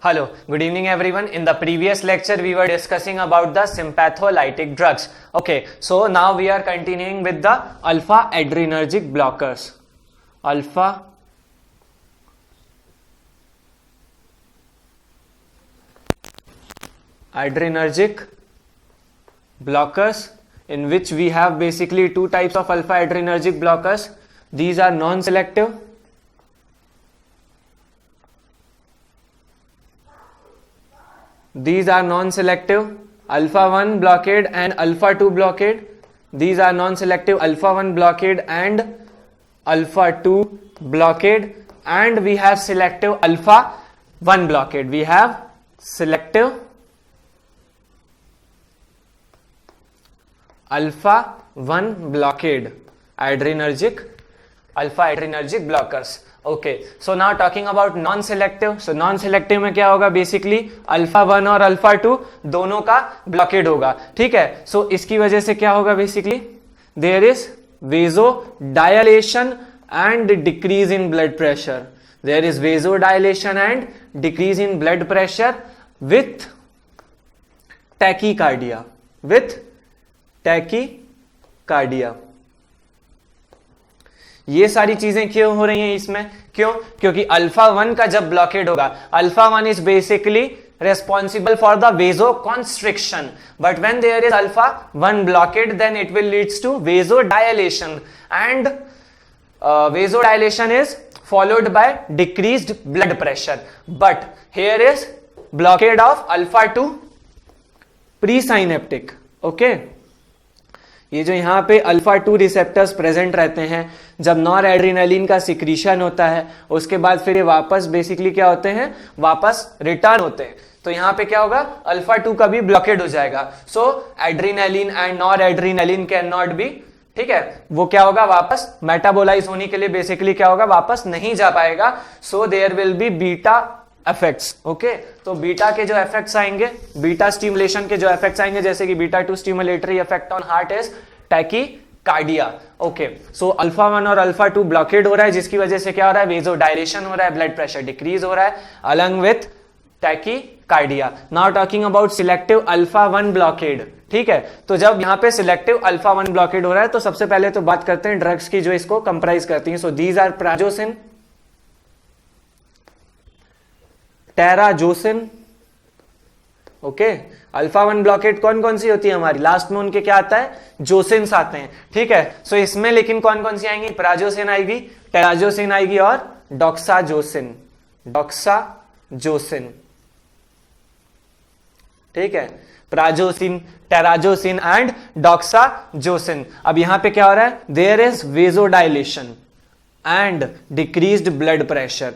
Hello, good evening everyone. In the previous lecture we were discussing about the sympatholytic drugs. Okay, so now we are continuing with the alpha adrenergic blockers. Alpha adrenergic blockers, in which we have basically two types of alpha adrenergic blockers. These are non-selective alpha 1 blockade and alpha 2 blockade. These are non-selective alpha 1 blockade and alpha 2 blockade, and we have selective alpha 1 blockade. We have selective alpha 1 blockade alpha adrenergic blockers. Okay, so now talking about non-selective. So non-selective में क्या होगा, basically alpha 1 और alpha 2 दोनों का blockade होगा. ठीक है, सो इसकी वजह से क्या होगा, basically there is vasodilation and decrease in blood pressure. There is vasodilation and decrease in blood pressure with tachycardia. ये सारी चीजें क्यों हो रही हैं इसमें? क्यों? क्योंकि अल्फा 1 का जब ब्लॉकेड होगा, alpha 1 is basically responsible for the vasoconstriction, but when there is alpha 1 blockade, then it will leads to vasodilation, and vasodilation is followed by decreased blood pressure. But here is blockade of alpha 2 presynaptic. Okay, ये जो यहाँ पे alpha 2 receptors present रहते हैं, जब nor adrenaline का secretion होता है उसके बाद फिर ये वापस बेसिकली क्या होते हैं, वापस रिटर्न होते हैं. तो यहाँ पे क्या होगा, अल्फा 2 का भी ब्लॉकेड हो जाएगा. So adrenaline and noradrenaline can not be, ठीक है, वो क्या होगा, वापस मेटाबोलाइज होने के लिए बेसिकली क्या होगा, वापस नहीं जा पाएगा. So there will be beta effects. Okay, तो बीटा के जो इफेक्ट्स आएंगे, बीटा स्टिमुलेशन के जो इफेक्ट्स आएंगे, जैसे कि beta 2 stimulatory effect on heart is tachycardia. Okay, so alpha 1 और अल्फा 2 ब्लॉकेड हो रहा है, जिसकी वजह से क्या हो रहा है, वेजोडायलेशन हो रहा है, ब्लड प्रेशर डिक्रीज हो रहा है along with tachycardia. Now talking about selective alpha 1 blockade. ठीक है, तो जब यहां पे सिलेक्टिव अल्फा 1 ब्लॉकेड हो रहा है, तो सबसे पहले तो बात करते हैं ड्रग्स की जो इसको कंप्राइज करती हैं. So these are prazosin, terazosin. Okay, alpha 1 blocker कौन कौन सी होती है हमारी, लास्ट में उनके क्या आता है, जोसिन्स आते हैं. ठीक है, सो इसमें लेकिन कौन कौन सी आएंगी, प्राजोसिन आएगी, टेराजोसिन आएगी और डॉक्साजोसिन. ठीक है, प्राजोसिन, टेराजोसिन एंड डॉक्साजोसिन. अब यहां पे क्या हो रहा है, there is vasodilation and decreased blood pressure.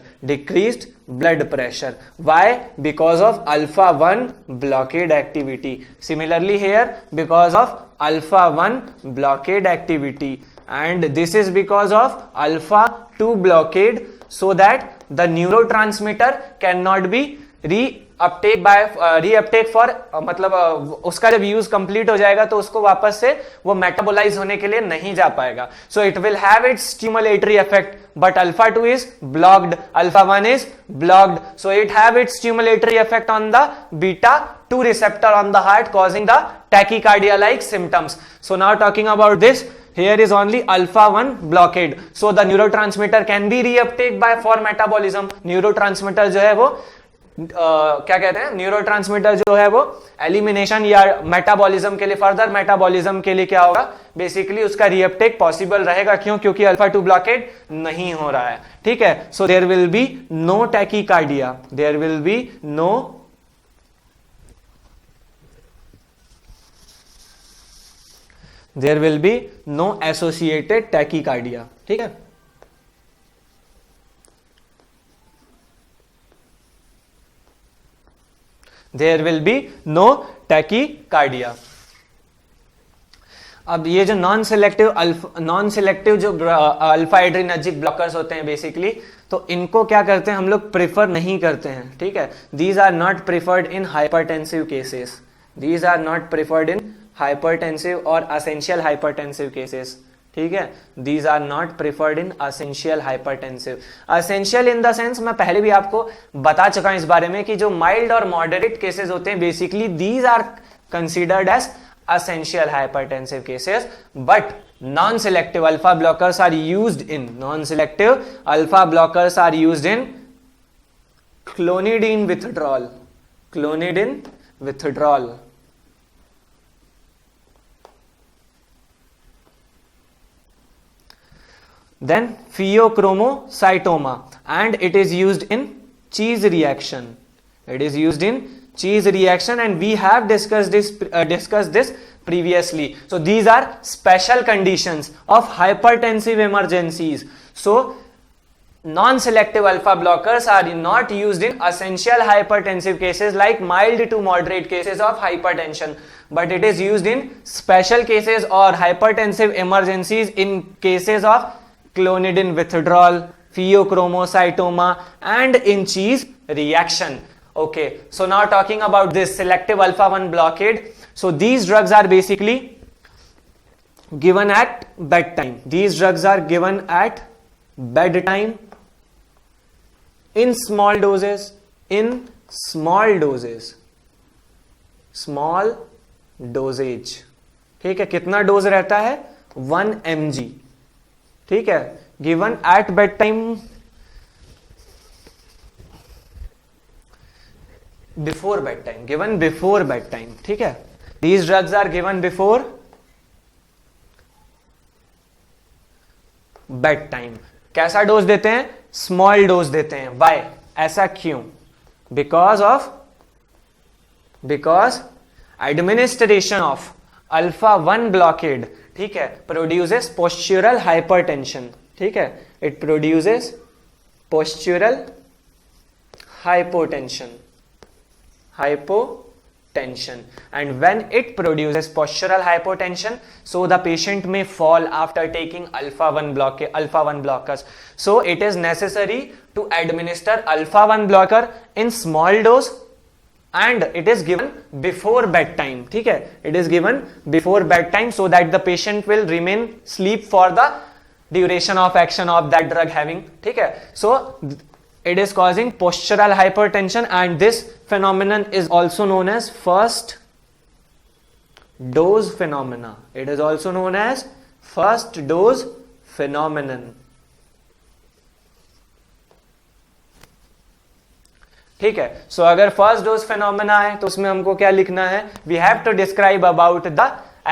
Why? Because of alpha 1 blockade activity. Similarly here, because of alpha 1 blockade activity, and this is because of alpha 2 blockade, so that the neurotransmitter cannot be reuptake for, मतलब उसका जब use complete हो जाएगा तो उसको वापस से वो मेटाबोलाइज होने के लिए नहीं जा पाएगा. So it will have it's stimulatory effect, but alpha 2 is blocked, alpha 1 is blocked. So it have it's stimulatory effect on the beta 2 receptor on the heart, causing the tachycardia like symptoms. So now talking about this, here is only alpha 1 blockade. So the neurotransmitter can be reuptake by for metabolism. neurotransmitter जो है वो क्या कहते हैं, neurotransmitter जो है वो elimination या मेटाबॉलिज्म के लिए, फर्दर मेटाबॉलिज्म के लिए क्या होगा, बेसिकली उसका रीअपटेक पॉसिबल रहेगा. क्यों? क्योंकि अल्फा 2 ब्लॉकेड नहीं हो रहा है. ठीक है, so there will be no tachycardia, there will be no associated tachycardia. ठीक है, there will be no tachycardia. अब ये जो नॉन सेलेक्टिव जो अल्फा एड्रेनर्जिक ब्लॉकर्स होते हैं बेसिकली, तो इनको क्या करते हैं हम लोग, प्रेफर नहीं करते हैं. ठीक है, these are not preferred in hypertensive cases, और असेंशियल हाइपरटेंसिव केसेस. ठीक है, these are not preferred in essential hypertensive. Essential in the sense, मैं पहले भी आपको बता चुका हूं इस बारे में कि जो माइल्ड और मॉडरेट केसेस होते हैं basically these are considered as essential hypertensive cases, but non-selective alpha blockers are used in clonidine withdrawal, then pheochromocytoma, and it is used in cheese reaction. And we have discussed this previously. So these are special conditions of hypertensive emergencies. So non-selective alpha blockers are not used in essential hypertensive cases like mild to moderate cases of hypertension, but it is used in special cases or hypertensive emergencies in cases of clonidine withdrawal, pheochromocytoma, and in cheese reaction. Okay, so now talking about this selective alpha 1 blockade. So these drugs are basically given at bedtime. These drugs are given at bedtime in small doses. Small dosage. ठीक है, कितना dose रहता है? 1 mg. ठीक है, given at bedtime, before bedtime. ठीक है, these drugs are given before bedtime. कैसा डोज देते हैं? स्मॉल डोज देते हैं. Why? ऐसा क्यों? Because administration of alpha 1 blockade, ठीक है, produces postural hypertension. ठीक है, it produces postural hypotension, and when it produces postural hypotension, so the patient may fall after taking alpha 1 blockers. So it is necessary to administer alpha 1 blocker in small dose, and it is given before bedtime. ठीक है, it is given before bedtime so that the patient will remain sleep for the duration of action of that drug having. ठीक है, so it is causing postural hypertension, and this phenomenon is also known as first dose phenomena. It is also known as first dose phenomenon. ठीक है, सो अगर first dose phenomena है तो उसमें हमको क्या लिखना है? We have to describe about the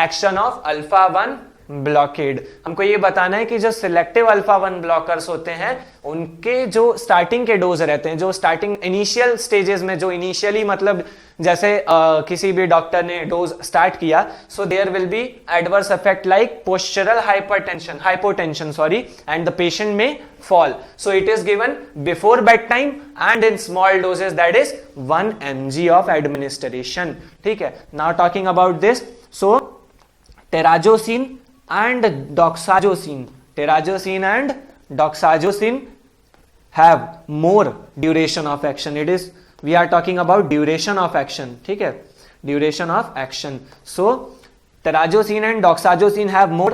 action of alpha 1 blockade. हमको ये बताना है कि जो सिलेक्टिव अल्फा 1 ब्लॉकर्स होते हैं उनके जो स्टार्टिंग के डोज रहते हैं, जो स्टार्टिंग इनिशियल स्टेजेस में, जो इनिशियली मतलब जैसे किसी भी डॉक्टर ने डोज स्टार्ट किया, so there will be adverse effect like postural hypotension and the patient में fall. So it is given before bedtime and in small doses, that is 1 mg of administration. ठीक है, now talking about this, so terazosin and doxazosine have more duration of action. It is, we are talking about duration of action. ठीक है, duration of action. So terazosin and doxazosine have more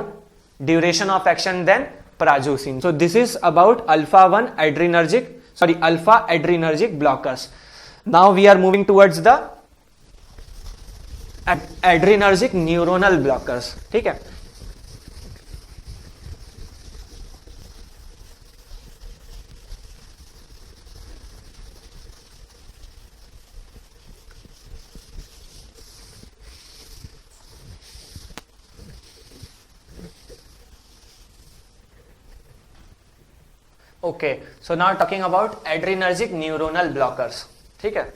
duration of action than prazosin. So this is about alpha adrenergic blockers. Now we are moving towards the adrenergic neuronal blockers. ठीक है, okay, so now talking about adrenergic neuronal blockers. ठीक है,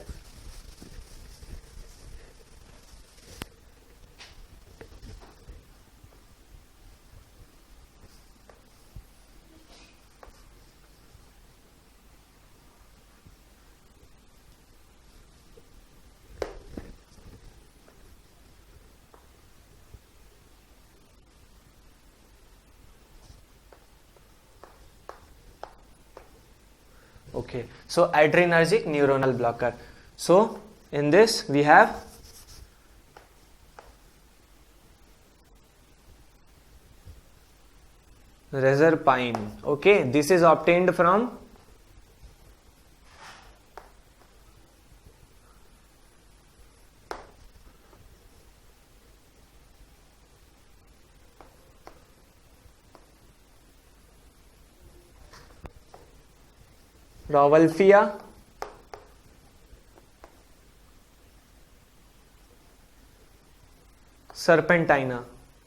okay, so adrenergic neuronal blocker. So in this we have Reserpine. Okay, this is obtained from Rauwolfia serpentina.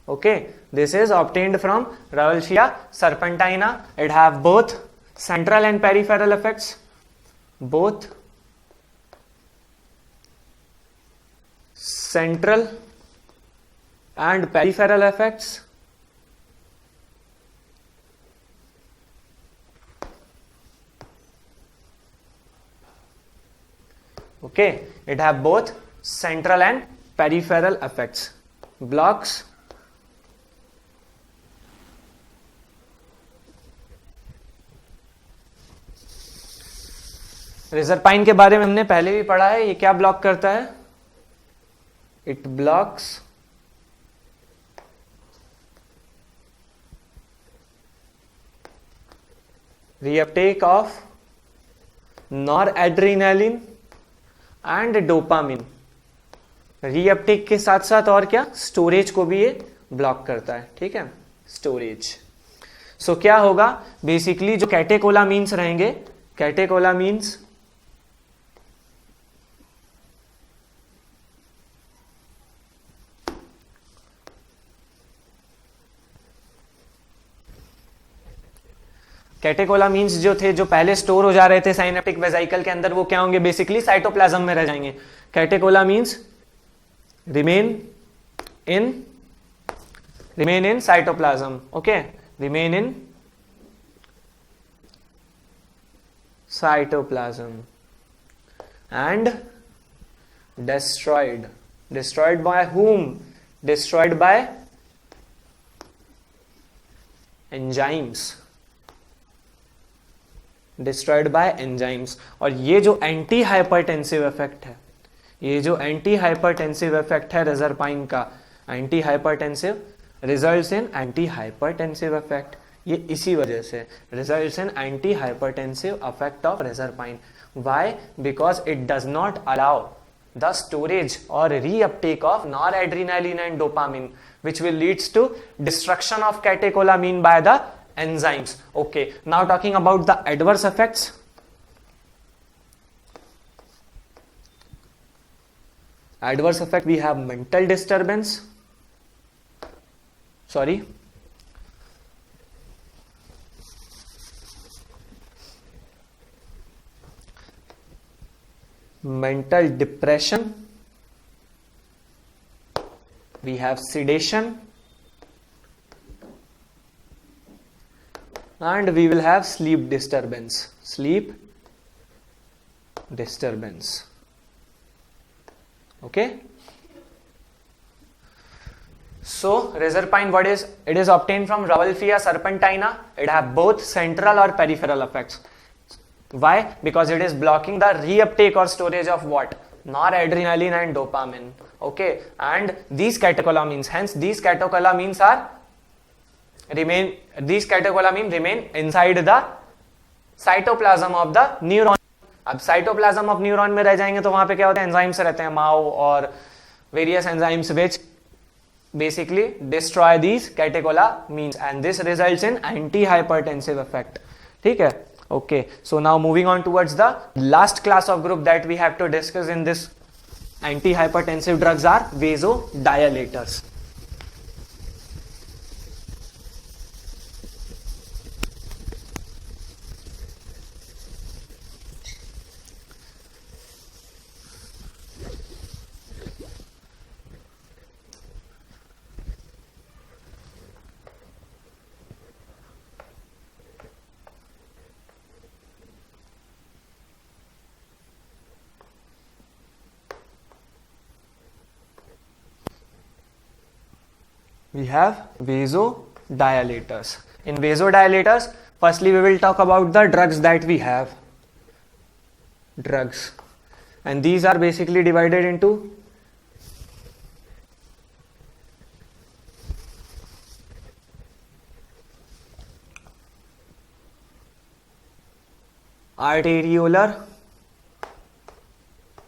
Okay, this is obtained from Rauwolfia serpentina. It have both central and peripheral effects. Both central and peripheral effects. Okay, it have both central and peripheral effects. Blocks reserpine के बारे में हमने पहले भी पढ़ा है. ये क्या ब्लॉक करता है? It blocks reuptake of noradrenaline and dopamine. Reuptake के साथ साथ और क्या, स्टोरेज को भी ये ब्लॉक करता है. ठीक है, स्टोरेज. सो क्या होगा, बेसिकली जो कैटेकोलामीन्स रहेंगे, कैटेकोलामीन्स कैटेकोलामीन्स जो थे, जो पहले स्टोर हो जा रहे थे साइनेप्टिक वेसिकल के अंदर, वो क्या होंगे, बेसिकली साइटोप्लाज्म में रह जाएंगे. Catecholamines remain in cytoplasm. Okay, remain in cytoplasm and destroyed by whom? Destroyed by enzymes. Destroyed by enzymes. और ये जो एंटी हाइपरटेंसिव इफेक्ट है, ये जो एंटी हाइपरटेंसिव इफेक्ट है रिजरपाइन का, anti hypertensive results in anti hypertensive effect. ये इसी वजह से results in anti hypertensive effect of reserpine. Why? Because it does not allow the storage or reuptake of noradrenaline and dopamine, which will leads to destruction of catecholamine by the enzymes. Okay, now talking about the adverse effects. Adverse effect, we have mental disturbance. Sorry, mental depression, we have sedation, and we will have sleep disturbance. Okay, so reserpine, what is it? Is obtained from Rauwolfia serpentina. It have both central or peripheral effects. Why? Because it is blocking the reuptake or storage of what? Noradrenaline and dopamine. Okay, and these catecholamines, hence these catecholamines remain inside the cytoplasm of the neuron. अब cytoplasm of neuron में रह जाएंगे तो वहां पे क्या होते हैं, एंजाइम्स रहते हैं, माओ और various enzymes which basically destroy these catecholamines, and this results in antihypertensive effect. ठीक है. Okay, so now moving on towards the last class of group that we have to discuss in this antihypertensive drugs are vasodilators. We have vasodilators. In vasodilators, firstly we will talk about the drugs that we have. Drugs, and these are basically divided into arteriolar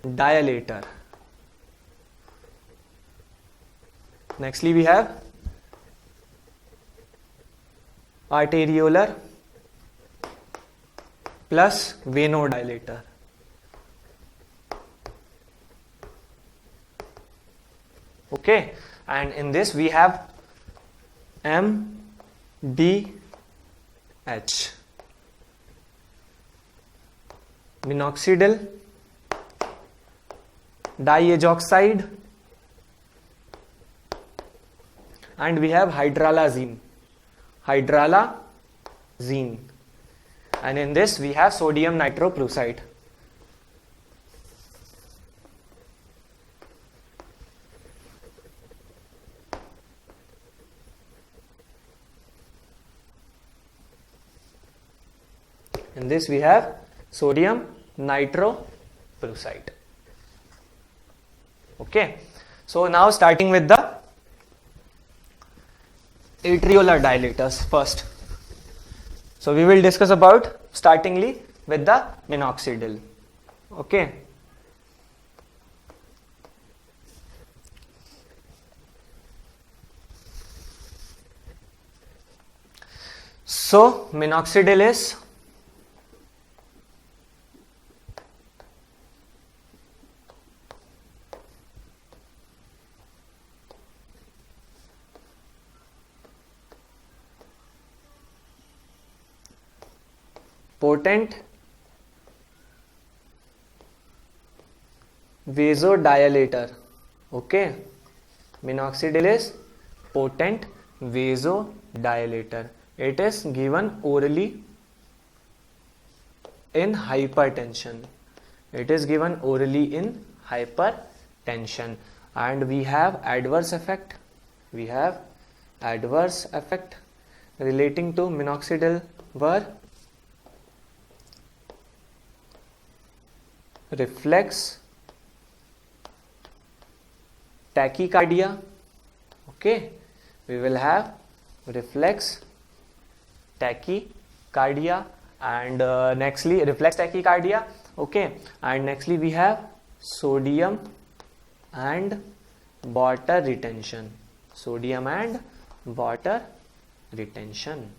dilator. Nextly we have arteriolar plus venodilator. Okay, and in this we have MDH, minoxidil diazoxide, and we have hydralazine, and in this we have sodium nitroprusside. In this we have sodium nitroprusside. Okay, so now starting with the atriolar dilators first. So we will discuss about startingly with the minoxidil. Okay, so minoxidil is potent vasodilator. Okay, minoxidil is potent vasodilator. It is given orally in hypertension. It is given orally in hypertension, and we have adverse effect. We have adverse effect relating to minoxidil were reflex tachycardia. Okay, we will have reflex tachycardia, and nextly reflex tachycardia. Okay, and nextly we have sodium and water retention. Sodium and water retention.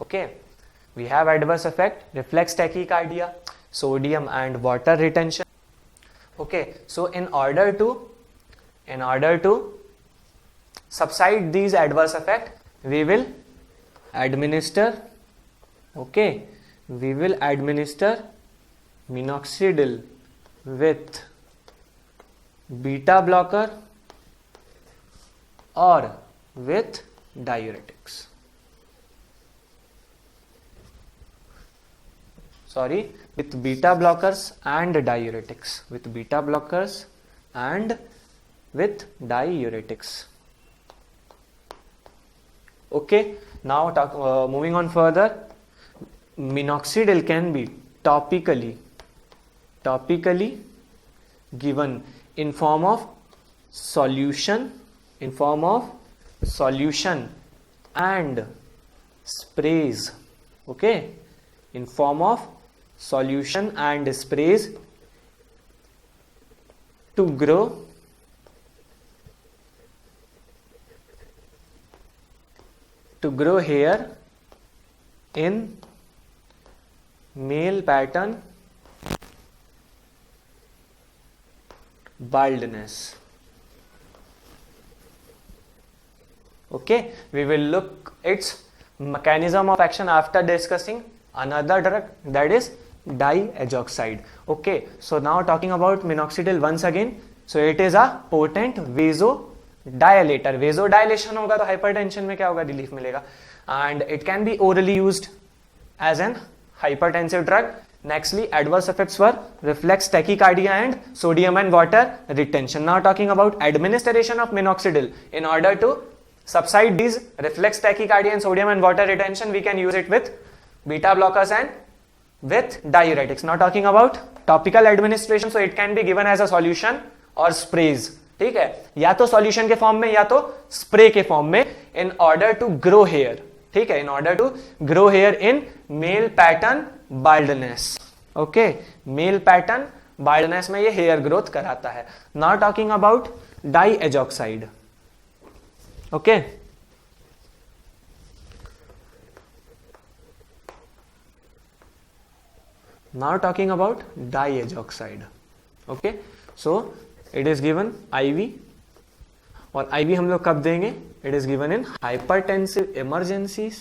Okay, we have adverse effect, reflex tachycardia, sodium and water retention. Okay, so in order to subside these adverse effect, we will administer, okay, we will administer minoxidil with beta blocker or with diuretics. With beta blockers and diuretics. With beta blockers and with diuretics. Okay, now moving on further, minoxidil can be topically given in form of solution, and sprays. Okay, in form of solution and sprays to grow hair in male pattern baldness. Okay, we will look its mechanism of action after discussing another drug, that is diazoxide. Okay, so now talking about minoxidil once again. So it is a potent vasodilator. Vasodilation होगा तो hypertension में क्या होगा, relief मिलेगा, and it can be orally used as an hypertensive drug. Nextly, adverse effects were reflex tachycardia and sodium and water retention. Now talking about administration of minoxidil. In order to subside these reflex tachycardia and sodium and water retention, we can use it with beta blockers and with diuretics. Now talking about topical administration, so it can be given as a solution or sprays. ठीक है, या तो solution के form में या तो spray के form में, in order to grow hair. ठीक है, in order to grow hair in male pattern baldness. Okay, male pattern baldness में ये हेयर ग्रोथ कराता है। Now talking about diazoxide. Okay, now talking about diazoxide. Okay, so it is given IV, और IV हम लोग कब देंगे? It is given in hypertensive emergencies.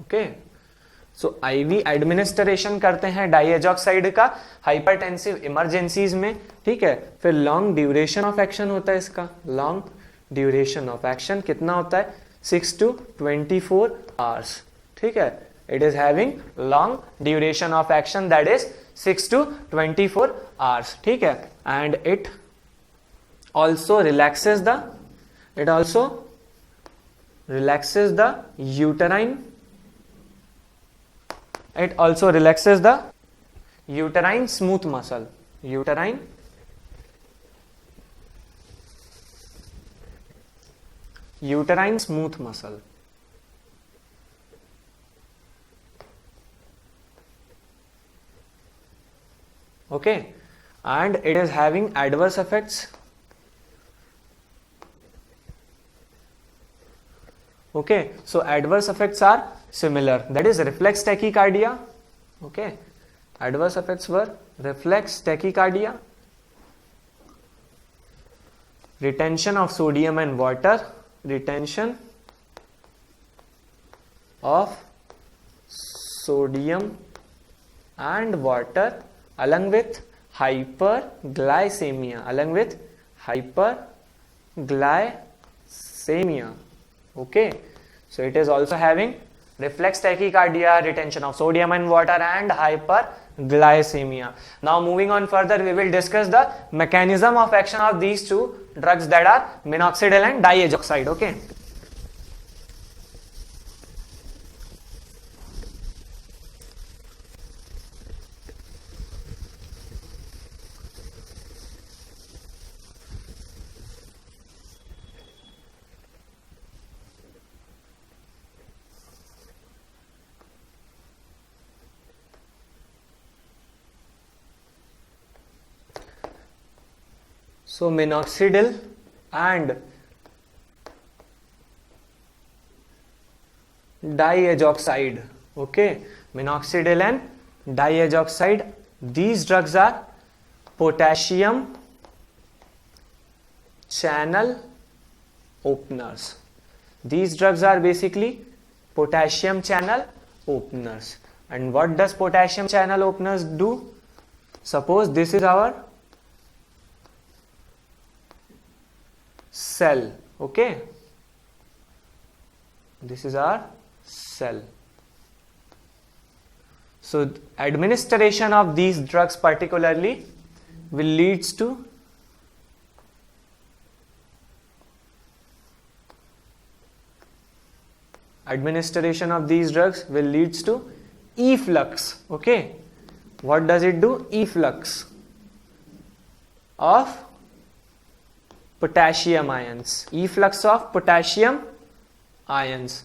Okay, so IV administration करते हैं डाइएजॉक्साइड का हाइपरटेंसिव इमरजेंसीज में, ठीक है। फिर लॉन्ग ड्यूरेशन ऑफ एक्शन होता है इसका, लॉन्ग ड्यूरेशन ऑफ एक्शन कितना होता है? 6 to 24 hours, ठीक है। It is having long duration of action, that is 6 to 24 hours, ठीक है। And it also relaxes the uterine, it also relaxes the uterine smooth muscle, uterine smooth muscle. Okay, and it is having adverse effects. Okay, so adverse effects are similar, that is reflex tachycardia. Okay, adverse effects were reflex tachycardia, retention of sodium and water, retention of sodium and water, along with hyperglycemia, okay. So it is also having reflex tachycardia, retention of sodium and water, and hyperglycemia. Now moving on further, we will discuss the mechanism of action of these two drugs, that are minoxidil and diazoxide. Okay, so minoxidil and diazoxide, okay, minoxidil and diazoxide, these drugs are potassium channel openers. These drugs are basically potassium channel openers. And what does potassium channel openers do? Suppose this is our cell, okay, this is our cell. So administration of these drugs particularly will leads to efflux, okay. What does it do? Efflux of potassium ions, efflux of potassium ions.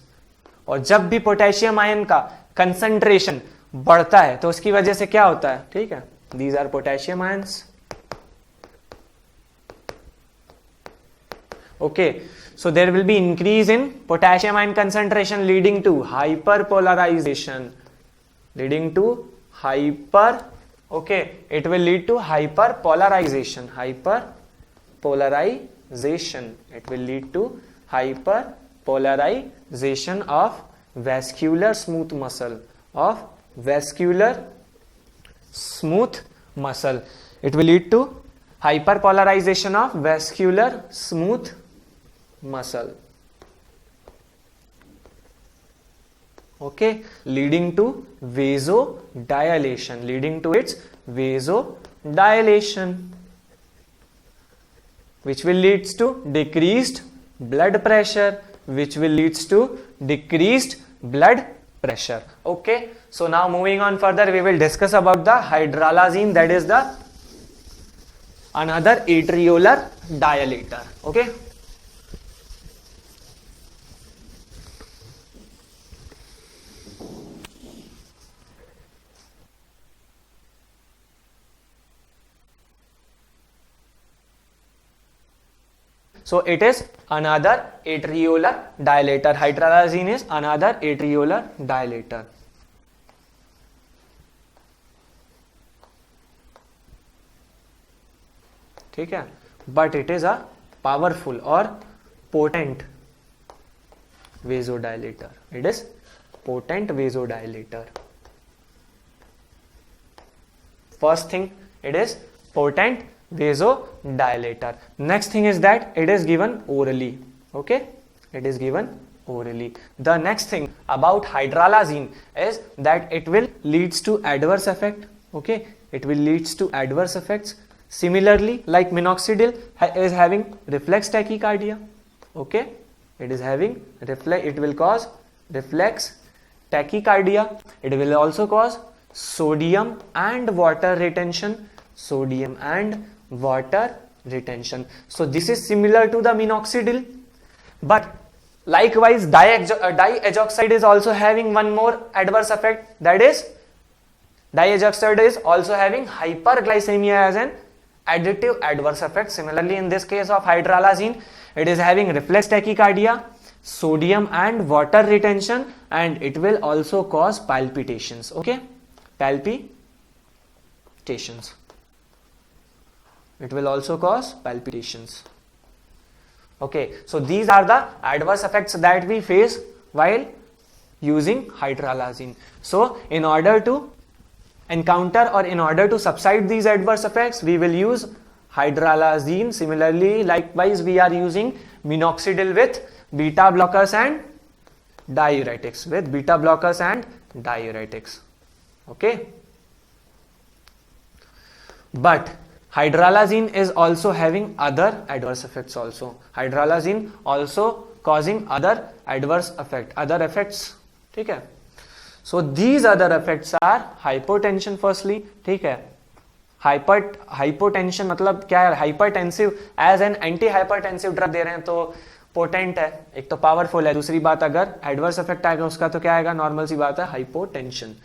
और जब भी potassium ion का concentration बढ़ता है तो उसकी वजह से क्या होता है, ठीक है, these are potassium ions. Okay, so there will be increase in potassium ion concentration leading to hyperpolarization, okay, it will lead to hyperpolarization, it will lead to hyperpolarization of vascular smooth muscle, it will lead to hyperpolarization of vascular smooth muscle, okay, leading to vasodilation, which will leads to decreased blood pressure, okay. So now moving on further, we will discuss about the hydralazine, that is the another atriolar dilator, okay. So it is another atriolar dilator. Hydralazine is another atriolar dilator. ठीक है, but it is a powerful or potent vasodilator. It is potent vasodilator. First thing, it is potent vasodilator. Next thing is that it is given orally. Okay, it is given orally. The next thing about hydralazine is that it will leads to adverse effect. Okay, it will leads to adverse effects. Similarly, like minoxidil is having reflex tachycardia. Okay, it is having it will cause reflex tachycardia. It will also cause sodium and water retention. Sodium and water retention. So this is similar to the minoxidil, but likewise diazoxide is also having one more adverse effect. That is, diazoxide is also having hyperglycemia as an additive adverse effect. Similarly, in this case of hydralazine, it is having reflex tachycardia, sodium and water retention, and it will also cause palpitations. Okay, palpitations. It will also cause palpitations. Okay, so these are the adverse effects that we face while using hydralazine. So in order to encounter or in order to subside these adverse effects, we will use hydralazine. Similarly, likewise, we are using minoxidil with beta blockers and diuretics. Okay, but hydralazine is also having other adverse effects also. Hydralazine also causing other adverse effects. ठीक है. So these other effects are hypotension firstly. ठीक है. Hypotension मतलब क्या है? Hypertensive as an anti-hypertensive drug दे रहे हैं तो पोटेंट है, एक तो पावरफुल है, दूसरी बात अगर एडवर्स इफेक्ट आएगा उसका तो क्या आएगा? नॉर्मल सी बात है, hypotension.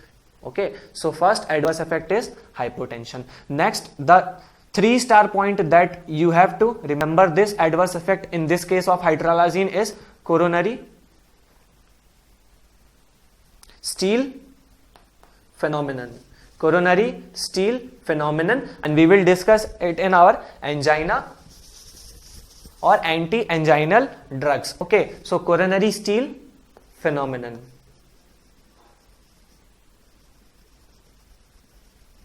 Okay, so first adverse effect is hypotension. Next, the 3-star point that you have to remember this adverse effect in this case of hydralazine is coronary steal phenomenon. Coronary steal phenomenon, and we will discuss it in our angina or anti-anginal drugs. Okay, so coronary steal phenomenon.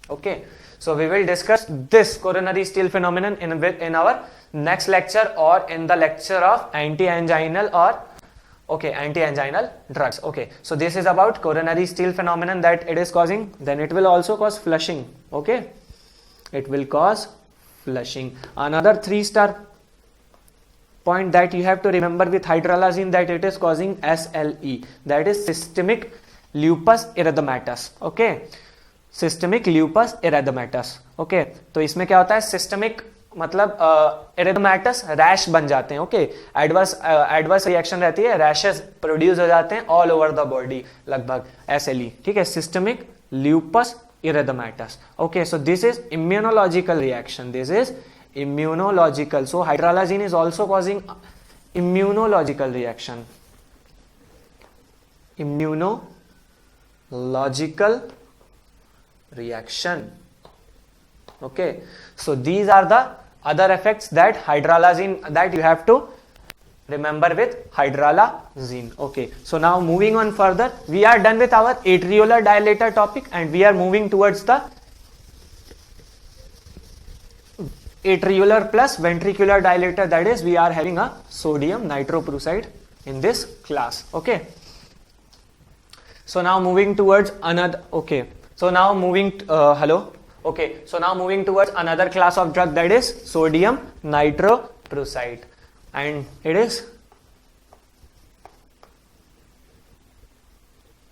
Okay, so we will discuss this coronary steal phenomenon in our next lecture or in the lecture of anti-anginal or anti-anginal drugs. Okay, so this is about coronary steal phenomenon that it is causing. Then it will also cause flushing. Okay, it will cause flushing. Another 3-star point that you have to remember with hydralazine, that it is causing SLE, that is systemic lupus erythematosus. Okay, systemic lupus erythematous. Okay, तो इसमें क्या होता है? Systemic मतलब erythematous rash बन जाते हैं. Okay, adverse reaction रहती है, रैशेस प्रोड्यूस हो जाते हैं ऑल ओवर द बॉडी लगभग. SLE. ठीक है, systemic lupus erythematous. Okay, so this is immunological reaction. This is immunological. So हाइड्रालाजीन is also causing immunological reaction. Immunological reaction. Okay, so these are the other effects that hydralazine, that you have to remember with hydralazine. Okay, so now moving on further, we are done with our atriolar dilator topic and we are moving towards the atriolar plus ventricular dilator, that is we are having a sodium nitroprusside in this class. Okay, so now moving towards another. Okay, so now moving so now moving towards another class of drug, that is sodium nitroprusside, and it is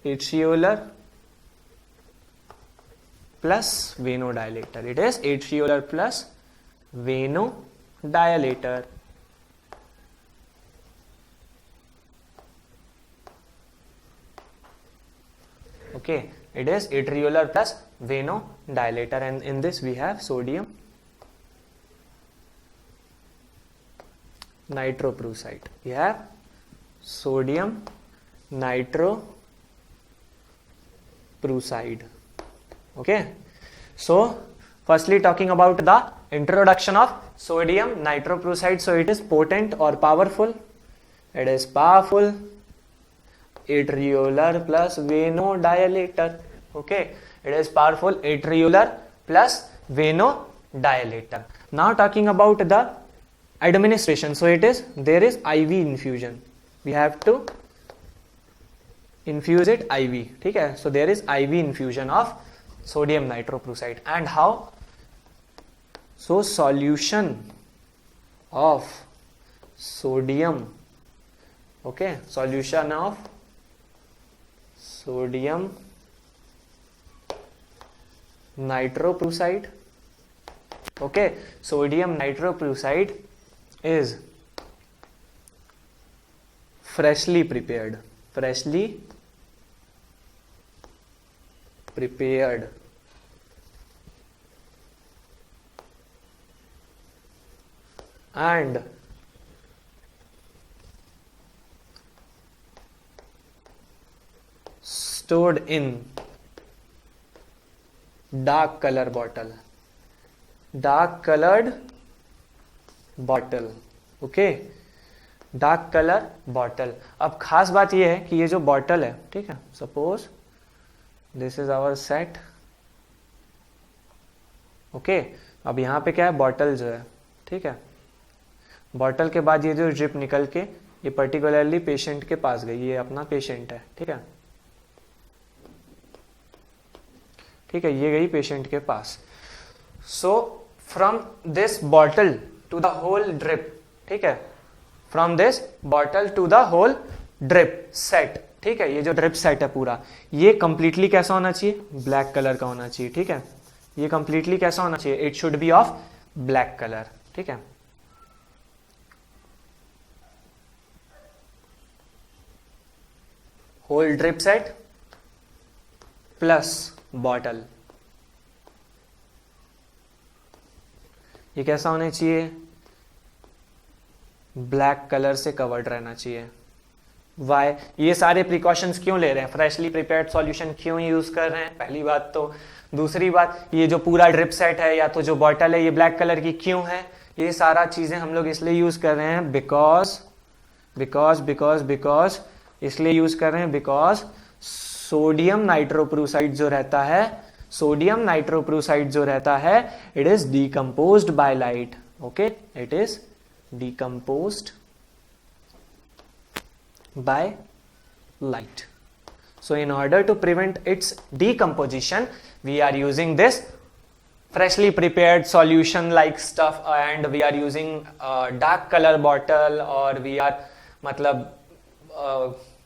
atriolar plus venodilator. It is atriolar plus venodilator. Okay, it is atriolar plus venodilator, and in this we have sodium nitroprusside. You have sodium nitroprusside. Okay, so firstly talking about the introduction of sodium nitroprusside. So it is potent or powerful. It is powerful atriolar plus venodilator. Okay, it is powerful atriolar plus venodilator. Now talking about the administration. So it is, there is IV infusion. We have to infuse it IV. ठीक है, so there is IV infusion of sodium nitroprusside. And how? So solution of sodium, okay, solution of sodium nitroprusside, okay, sodium nitroprusside is freshly prepared and stored in dark colored bottle, okay, dark colour bottle. अब खास बात यह है कि ये जो bottle है, ठीक है, suppose this is our set, okay. अब यहाँ पे क्या है, बॉटल जो है, ठीक है, बॉटल के बाद ये जो ड्रिप निकल के ये पर्टिकुलरली पेशेंट के पास गई. ये अपना पेशेंट है, ठीक है, ठीक है, ये गई पेशेंट के पास. So from this bottle to the whole drip, ठीक है, from this bottle to the whole drip set, ठीक है, ये जो ड्रिप सेट है पूरा, ये कंप्लीटली कैसा होना चाहिए, ब्लैक कलर का होना चाहिए. ठीक है, ये कंप्लीटली कैसा होना चाहिए, it should be of black colour. ठीक है, whole drip set plus bottle, ये कैसा होना चाहिए, ब्लैक कलर से कवर्ड रहना चाहिए. वाई, ये सारे प्रिकॉशंस क्यों ले रहे हैं, फ्रेशली प्रिपेयर्ड सॉल्यूशन क्यों यूज कर रहे हैं, पहली बात तो. दूसरी बात, ये जो पूरा ड्रिप सेट है या तो जो बॉटल है ये ब्लैक कलर की क्यों है, ये सारा चीजें हम लोग इसलिए यूज कर रहे हैं बिकॉज इसलिए यूज कर रहे हैं बिकॉज सोडियम नाइट्रोप्रूसाइड जो रहता है, सोडियम नाइट्रोप्रूसाइड जो रहता है, it is decomposed by light. Okay, it is decomposed by light. So in order to prevent its decomposition, we are using this freshly prepared solution like stuff, and we are using a dark color bottle, or we are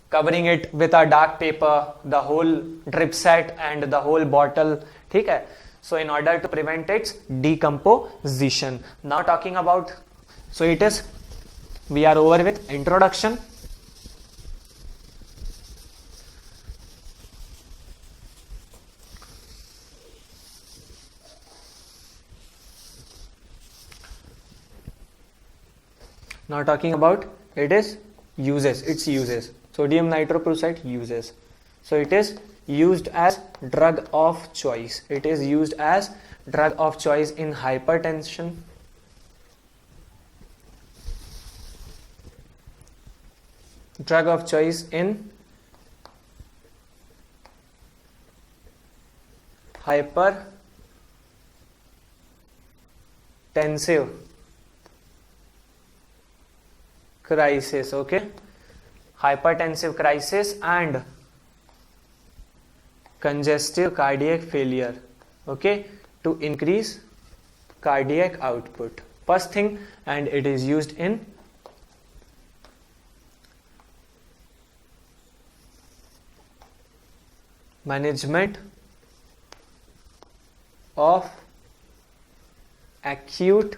covering it with a dark paper, the whole drip set and the whole bottle. ठीक है, so in order to prevent its decomposition. Now talking about, so it is, we are over with introduction. Now talking about it is uses, its uses. Sodium nitroprusside uses. So it is used as drug of choice. It is used as drug of choice in hypertension, drug of choice in hypertensive crisis. Okay, hypertensive crisis and congestive cardiac failure. Okay, to increase cardiac output, first thing, and it is used in management of acute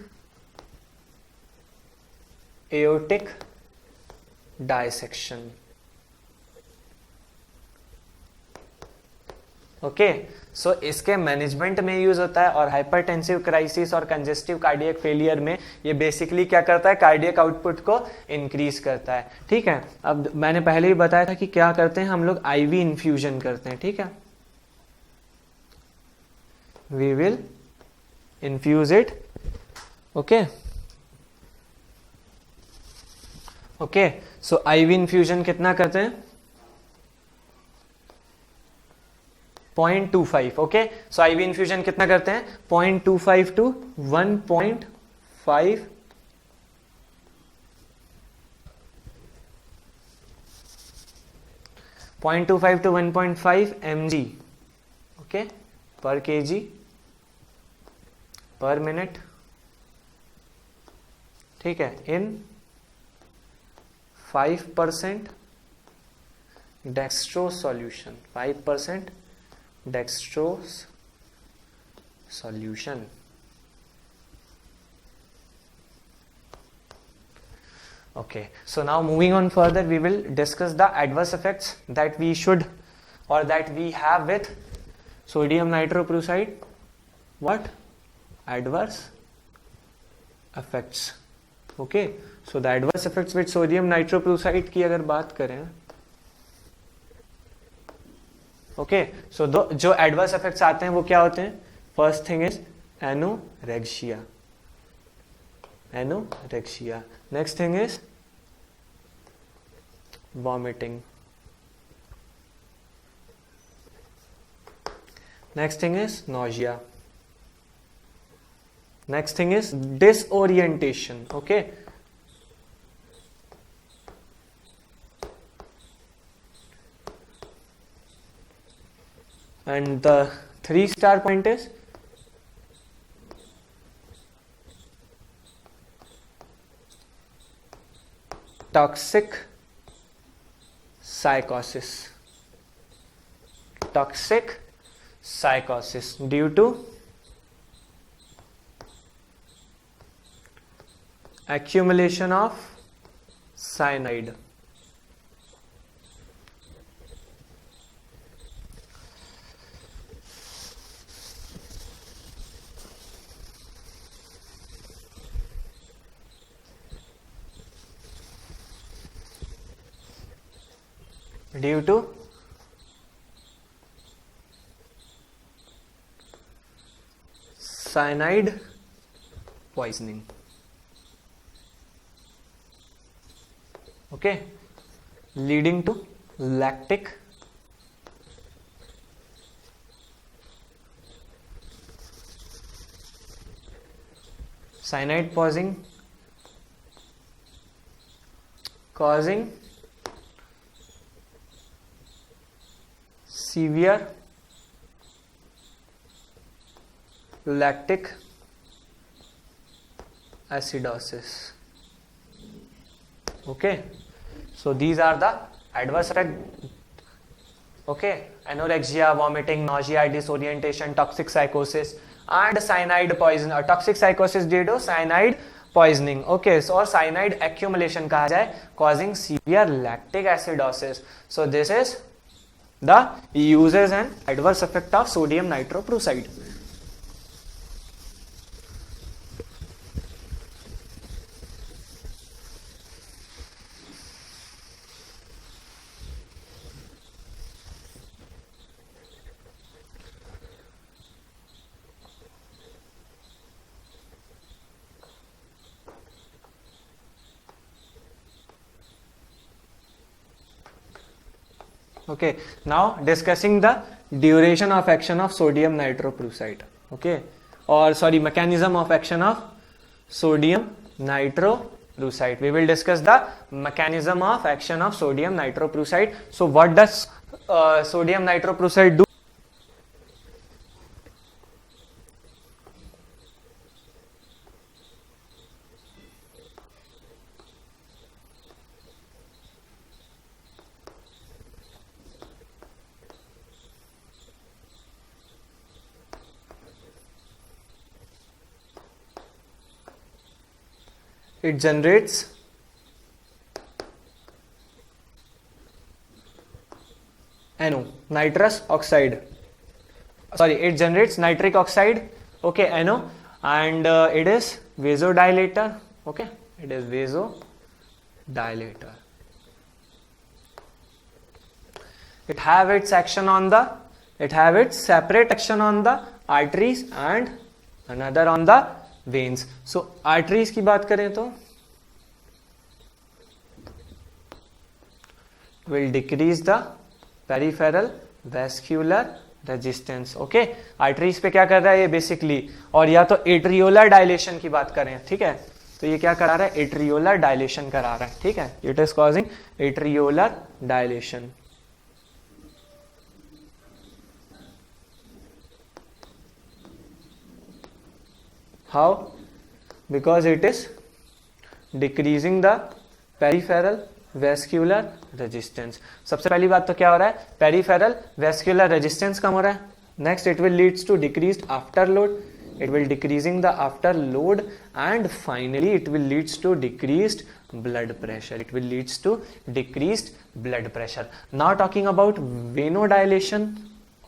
aortic dissection. Okay, so इसके management में use होता है, और hypertensive crisis और congestive cardiac failure में ये basically क्या करता है, कार्डियक आउटपुट को इंक्रीज करता है। ठीक है, अब मैंने पहले ही बताया था कि क्या करते हैं हम लोग, आईवी इन्फ्यूजन करते हैं। ठीक है, we will infuse it. Okay okay, so IV infusion कितना करते हैं, 0.25। ओके, सो आईवी इन्फ्यूजन कितना करते हैं, 0.25 टू 1.5 0.25 to 1.5 mg, ओके, पर kg पर मिनट। ठीक है, इन 5% dextrose solution, 5% dextrose solution. Okay, so now moving on further, we will discuss the adverse effects that we should or that we have with sodium nitroprusside. What? Adverse effects. Okay, so the adverse effects with sodium nitroprusside की अगर बात करें, okay, सो जो adverse effects आते हैं वो क्या होते हैं, first thing is anorexia, anorexia, next thing is vomiting, next thing is nausea, next thing is disorientation. Okay, and the 3-star point is toxic psychosis, toxic psychosis due to accumulation of cyanide. Due to cyanide poisoning. Okay, leading to lactic cyanide poisoning causing severe lactic acidosis. Okay, so these are the adverse effects. Okay, anorexia, vomiting, nausea, disorientation, toxic psychosis and cyanide poison, or toxic psychosis due to cyanide poisoning. Okay, so or cyanide accumulation कहा जाए, causing severe lactic acidosis. So this is the uses and adverse effect of sodium nitroprusside. Okay, now discussing the duration of action of sodium nitroprusside. Okay, or sorry, mechanism of action of sodium nitroprusside. We will discuss the mechanism of action of sodium nitroprusside. So what does sodium nitroprusside do? It generates NO, nitrous oxide. sorry, it generates nitric oxide, okay, NO, and it is vasodilator, okay, it is vasodilator. It have its separate action on the arteries and another on the veins. So arteries की बात करें तो will decrease the peripheral vascular resistance, okay. Arteries पे क्या कर रहा है ये बेसिकली, और या तो एट्रियोलर डायलेशन की बात करें, ठीक है, तो ये क्या करा रहा है, एट्रियोलर डायलेशन करा रहा है, ठीक है, it is causing arteriolar dilation. How? Because it is decreasing the peripheral vascular resistance. सबसे पहली बात तो क्या हो रहा है, पेरिफेरल वेस्क्यूलर रेजिस्टेंस कम हो रहा है. Next, it will leads to decreased afterload, it will decreasing the after load, and finally it will leads to decreased blood pressure. It will leads to decreased blood pressure. Now talking about venodilation,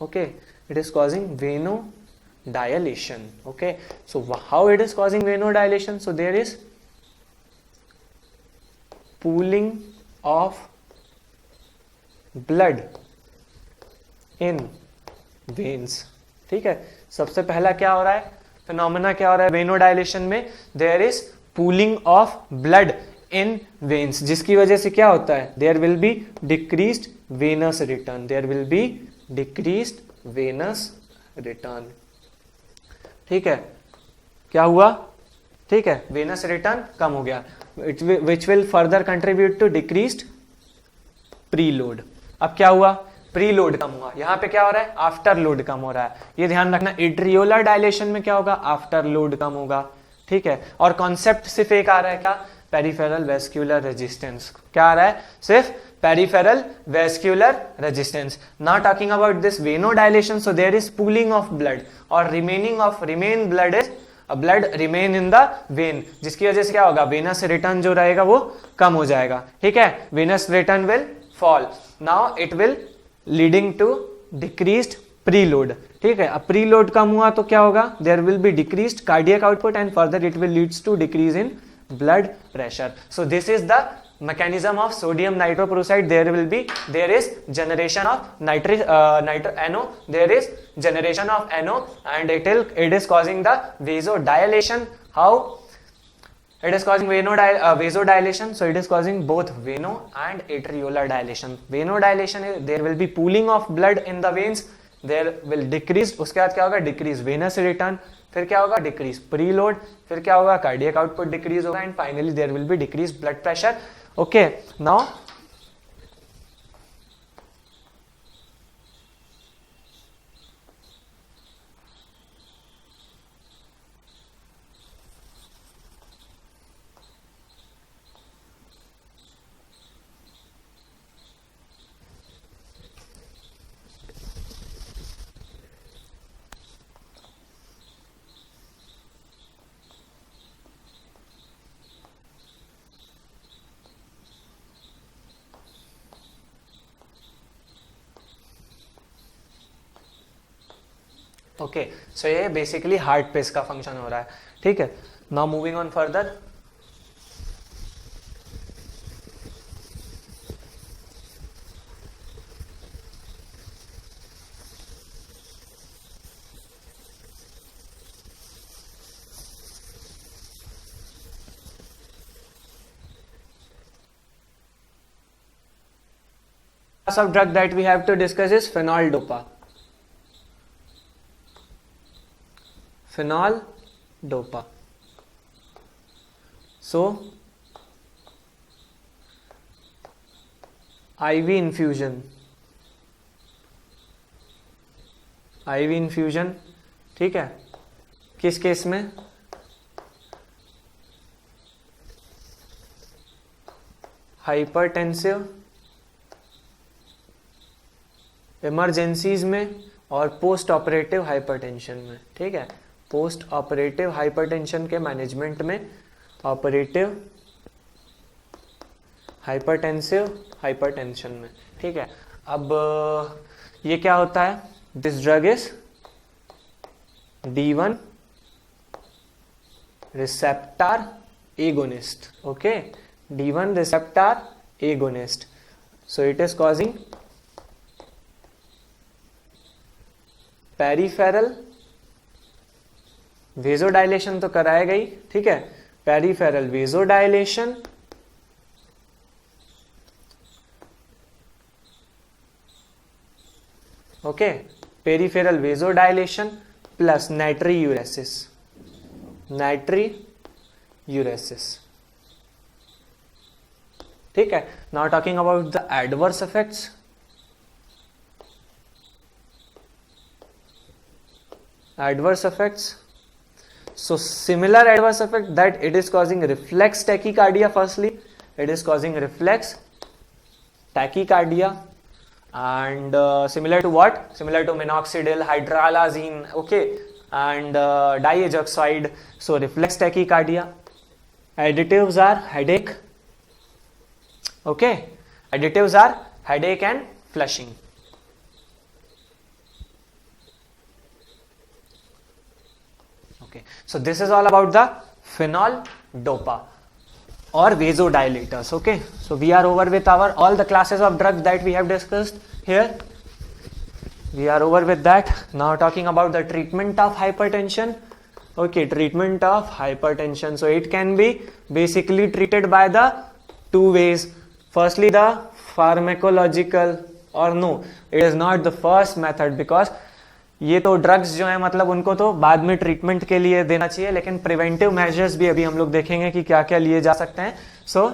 okay, it is causing venodilation, okay. So how it is causing venodilation? So there is pooling of blood in veins, ठीक है. सबसे पहला क्या हो रहा है, phenomena क्या हो रहा है वेनोडाइलेशन में, there is pooling of blood in veins, जिसकी वजह से क्या होता है, there will be decreased venous return, there will be decreased venous return, ठीक है. क्या हुआ, ठीक है, वेनस रिटर्न कम हो गया, which will further contribute to decreased preload. अब क्या हुआ, प्रीलोड कम हुआ, यहां पे क्या हो रहा है, आफ्टर लोड कम हो रहा है. ये ध्यान रखना, एट्रियोलर डायलेशन में क्या होगा, आफ्टर लोड कम होगा, ठीक है. और कॉन्सेप्ट सिर्फ एक आ रहा है क्या, पेरिफेरल वेस्क्यूलर रेजिस्टेंस. क्या आ रहा है, सिर्फ peripheral vascular resistance. Now talking about this venodilation, so there is pooling of blood, और remain blood is blood remain in the vein, जिसकी वजह से क्या होगा, वेनस रिटर्न जो रहेगा वो कम हो जाएगा, ठीक है. Venous return will fall. Now it will leading to decreased preload, ठीक है. अब प्रीलोड कम हुआ तो क्या होगा, there will be decreased cardiac output, and further it will leads to decrease in blood pressure. So this is the mechanism of sodium nitroprusside. There is generation of NO, there is generation of NO, and it is causing the vasodilation. How it is causing vasodilation? So it is causing both veno and atriolar dilation. Venodilation is there will be pooling of blood in the veins, there will decrease, उसके बाद क्या होगा, decrease venous return, फिर क्या होगा, decrease preload, फिर क्या होगा, कार्डियक आउटपुट डिक्रीज होगा, and finally there will be decrease blood pressure. Okay, now okay, so ये बेसिकली हार्ट पे इसका फंक्शन हो रहा है, ठीक है. Now moving on further. Class of drug that we have to discuss is phenol dopa. Phenol dopa. So IV infusion, ठीक है, किस केस में, हाइपरटेंसिव इमरजेंसीज में और पोस्ट ऑपरेटिव हाइपरटेंशन में, ठीक है. पोस्ट ऑपरेटिव हाइपरटेंशन के मैनेजमेंट में ऑपरेटिव हाइपरटेंसिव हाइपरटेंशन में, ठीक है. अब ये क्या होता है, this drug is D1 receptor agonist. Okay, D1 receptor agonist. So it is causing peripheral vasodilation तो कराएगा ही, ठीक है, peripheral vasodilation okay, peripheral vasodilation plus natriuresis, natriuresis, ठीक है. Now talking about the adverse effects. Adverse effects. So similar adverse effect that it is causing reflex tachycardia. Firstly, it is causing reflex tachycardia, and similar to what? Similar to minoxidil, hydralazine, okay, and diazoxide. So reflex tachycardia. Additives are headache. Okay, additives are headache and flushing. Okay, so this is all about the phenol dopa or vasodilators. Okay, so we are over with our all the classes of drugs that we have discussed here. We are over with that. Now talking about the treatment of hypertension. Okay, treatment of hypertension. So it can be basically treated by the two ways. Firstly, the pharmacological, or no, it is not the first method, because ये तो drugs जो है मतलब उनको तो बाद में treatment के लिए देना चाहिए, लेकिन प्रिवेंटिव मेजर्स भी अभी हम लोग देखेंगे कि क्या क्या लिए जा सकते हैं. So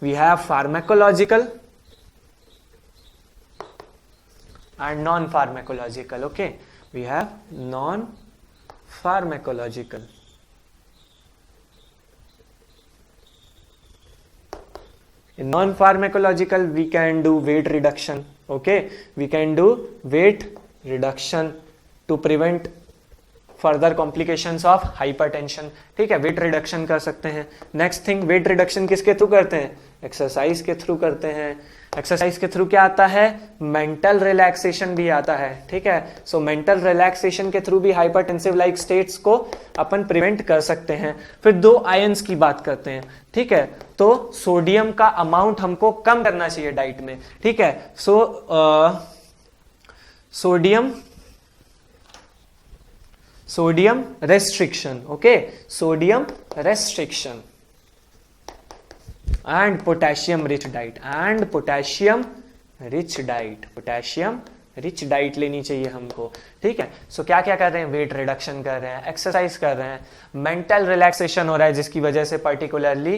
we have pharmacological and non pharmacological. Okay, we have non pharmacological. In non-pharmacological, we can do weight reduction. Okay, we can do weight reduction to prevent further complications of hypertension. ठीक है, weight reduction कर सकते हैं. Next thing, weight reduction किसके through करते हैं? Exercise के through करते हैं. एक्सरसाइज के थ्रू क्या आता है? मेंटल रिलैक्सेशन भी आता है. ठीक है, सो मेंटल रिलैक्सेशन के थ्रू भी हाइपरटेंसिव लाइक स्टेट्स को अपन प्रिवेंट कर सकते हैं. फिर दो आयंस की बात करते हैं. ठीक है, तो सोडियम का अमाउंट हमको कम करना चाहिए डाइट में. ठीक है, so sodium restriction. Okay, sodium restriction and potassium rich diet. And potassium rich diet, potassium rich diet लेनी चाहिए हमको. ठीक है, सो क्या क्या कर रहे हैं? वेट रिडक्शन कर रहे हैं, एक्सरसाइज कर रहे हैं, मेंटल रिलैक्सेशन हो रहा है जिसकी वजह से पर्टिकुलरली.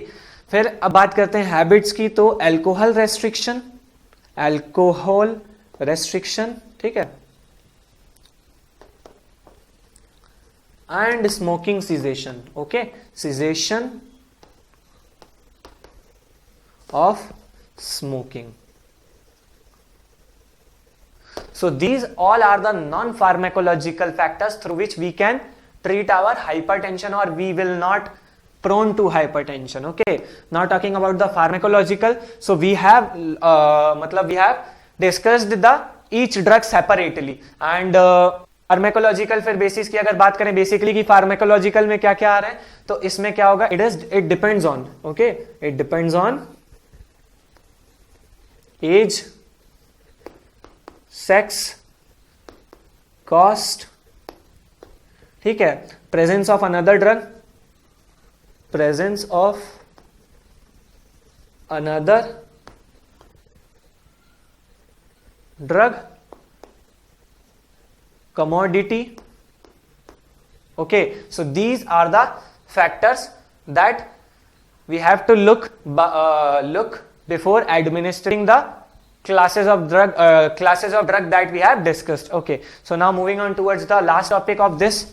फिर अब बात करते हैं हैबिट्स की, तो अल्कोहल रेस्ट्रिक्शन, अल्कोहल रेस्ट्रिक्शन. ठीक है, and smoking cessation. Okay, cessation of smoking. So these all are the non-pharmacological factors through which we can treat our hypertension, or we will not prone to hypertension. Okay, now talking about the pharmacological, so we have we have discussed the each drug separately, and pharmacological फिर basis की अगर बात करें basically कि pharmacological में क्या क्या आ रहा है, तो इसमें क्या होगा? It depends on, okay, it depends on age, sex, cost. ठीक है, presence of another drug, presence of another drug, commodity. Okay, so these are the factors that we have to look before administering the classes of drug that we have discussed. Okay, so now moving on towards the last topic of this,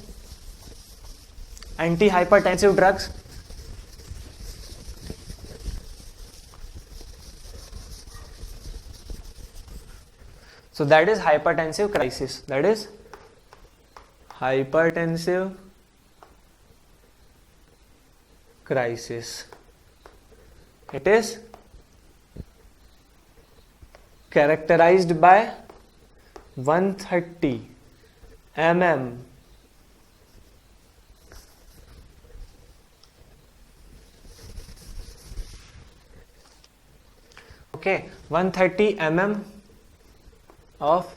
antihypertensive drugs. So that is hypertensive crisis. That is hypertensive crisis. It is characterized by 130 mm okay 130 mm of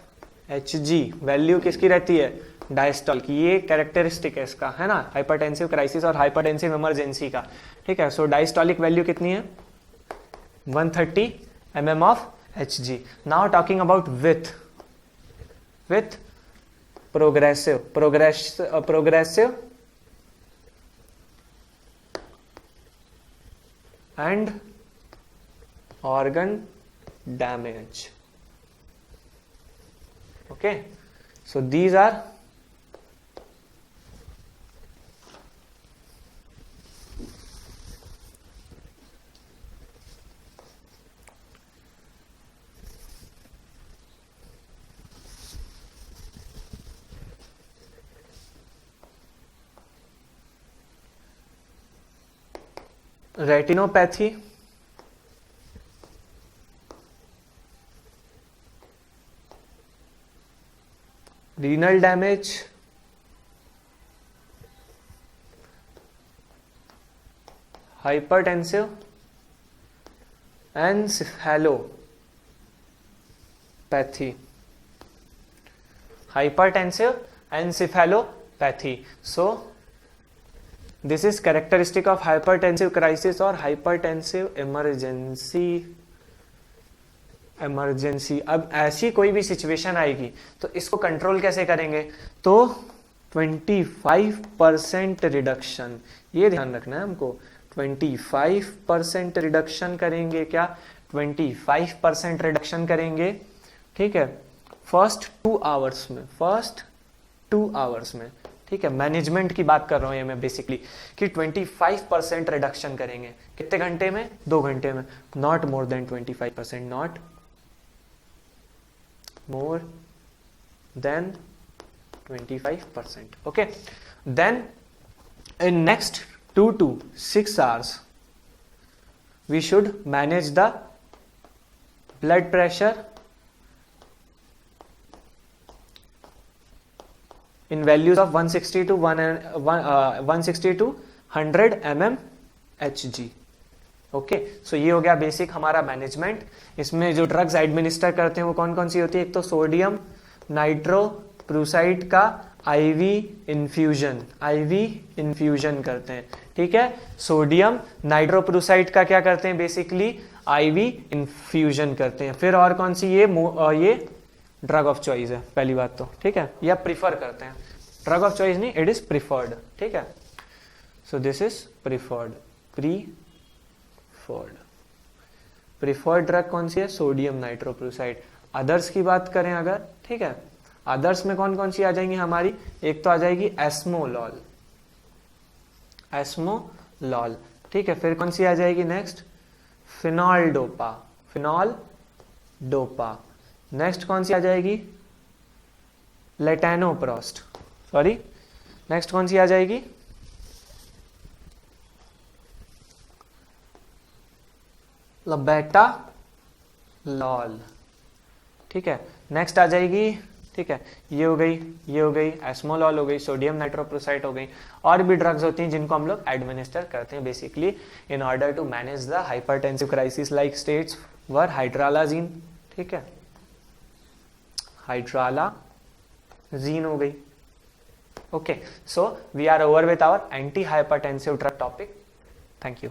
Hg value किसकी रहती है, diastole की। ये characteristic है इसका, है ना, hypertensive crisis और हाइपरटेंसिव इमरजेंसी का। ठीक है, सो डायस्टॉलिक वैल्यू कितनी है, 130 mm of Hg। Now talking about with progressive and organ damage. Okay, so these are retinopathy, renal damage, hypertensive encephalopathy, so this is characteristic of hypertensive crisis or hypertensive emergency। अब ऐसी कोई भी situation आएगी तो इसको control कैसे करेंगे, तो 25% रिडक्शन, ये ध्यान रखना है हमको, 25% रिडक्शन करेंगे, क्या 25% रिडक्शन करेंगे। ठीक है, फर्स्ट 2 आवर्स में, ठीक है, मैनेजमेंट की बात कर रहा हूं ये मैं बेसिकली, कि 25% रिडक्शन करेंगे, कितने घंटे में, 2 घंटे में, not more than 25%, not more than 25%. Okay, then in next 2 to 6 hours we should manage the blood pressure in values of 160 to 100 mm Hg। Okay, so ये हो गया बेसिक हमारा मैनेजमेंट। इसमें जो ड्रग्स एडमिनिस्टर करते हैं वो कौन कौन सी होती है, एक तो सोडियम नाइट्रोप्रूसाइड का आईवी इन्फ्यूजन करते हैं। ठीक है, सोडियम नाइट्रोप्रूसाइड का क्या करते हैं, बेसिकली आईवी इन्फ्यूजन करते हैं। फिर और कौन सी, ये ड्रग ऑफ चॉइस है पहली बात तो, ठीक है, या प्रिफर करते हैं, ड्रग ऑफ चॉइस नहीं, इट इज प्रिफर्ड। ठीक है, सो दिस इज प्रिफर्ड ड्रग कौन सी है, सोडियम नाइट्रोप्रूसाइड। अदर्स की बात करें अगर, ठीक है, अदर्स में कौन कौन सी आ जाएंगी हमारी, एक तो आ जाएगी एस्मोलॉल, ठीक है, फिर कौन सी आ जाएगी नेक्स्ट, फिनॉल डोपा, नेक्स्ट कौन सी आ जाएगी, लेटेनोप्रोस्ट, नेक्स्ट कौन सी आ जाएगी, लबेटालॉल। ठीक है, नेक्स्ट आ जाएगी, ठीक है, ये हो गई एस्मोलॉल हो गई, सोडियम नाइट्रोप्रोसाइड हो गई। और भी ड्रग्स होती हैं जिनको हम लोग एडमिनिस्टर करते हैं basically in order to manage the hypertensive crisis, like states were hydralazine. ठीक है, हाइड्रालाजीन हो गई। Okay, so we are over with our anti hypertensive drug topic. Thank you.